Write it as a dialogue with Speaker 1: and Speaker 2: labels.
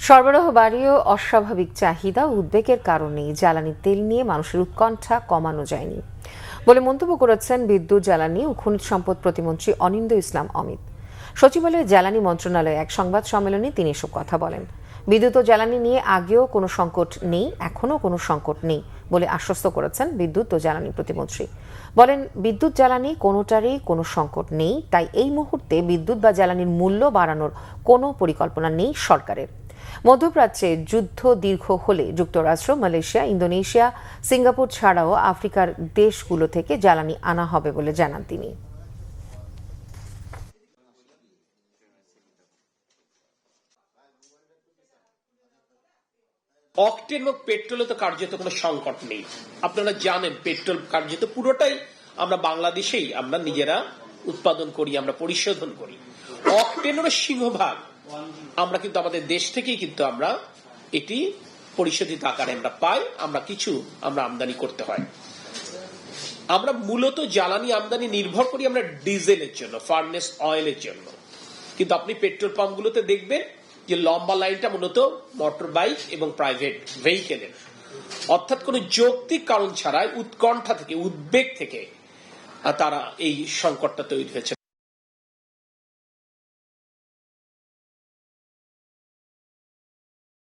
Speaker 1: সরবরাহ বাড়িয়েও অস্বাভাবিক চাহিদা ও উদ্বেগের কারণেই জ্বালানি তেল নিয়ে মানুষের উৎকণ্ঠা কমানো যায়নি বলে মন্তব্য করেছেন বিদ্যুৎ, জ্বালানি ও খনিজ সম্পদ প্রতিমন্ত্রী অনিন্দ্য ইসলাম অমিত। সচিবালয়ের জ্বালানি মন্ত্রণালয়ে এক সংবাদ সম্মেলনে তিনি এসব কথা বলেন। বিদ্যুৎ ও জ্বালানি নিয়ে আগেও কোনো সংকট নেই, এখনও কোনো সংকট নেই বলে আশ্বস্ত করেছেন বিদ্যুৎ ও জ্বালানি প্রতিমন্ত্রী। বলেন, বিদ্যুৎ জ্বালানি কোনোটারই কোনো সংকট নেই, তাই এই মুহূর্তে বিদ্যুৎ বা জ্বালানির মূল্য বাড়ানোর কোনো পরিকল্পনা নেই সরকারের। মধ্যপ্রাচ্যে যুদ্ধ দীর্ঘ হলে যুক্তরাষ্ট্র, মালয়েশিয়া, ইন্দোনেশিয়া, সিঙ্গাপুর ছাড়াও আফ্রিকার দেশগুলো থেকে জ্বালানি আনা হবে বলে জানান তিনি।
Speaker 2: অকটেন এবং পেট্রোলে তো কার্যত কোনো সংকট নেই। আপনারা জানেন পেট্রোল কার্যত পুরোটাই আমরা বাংলাদেশেই আমরা নিজেরা উৎপাদন করি, আমরা পরিশোধন করি। অকটেনের সিংহভাগ আমরা কিন্তু আমাদের দেশ থেকেই কিন্তু আমরা এটি পরিশোধিত আকারে আমরা পাই, আমরা কিছু আমরা আমদানি করতে হয়। আমরা মূলত জ্বালানি আমদানি নির্ভর করি আমরা ডিজেলের জন্য, ফার্নেস অয়েলের জন্য। কিন্তু আপনি পেট্রোল পাম্পগুলোতে দেখবেন যে লম্বা লাইনটা মূলত মোটর বাইক এবং প্রাইভেট ভেহিকেলের, অর্থাৎ কোনো যৌক্তিক কারণ ছাড়াই উৎকণ্ঠা থেকে, উদ্বেগ থেকে তারা এই সংকটটা তৈরি হয়েছে।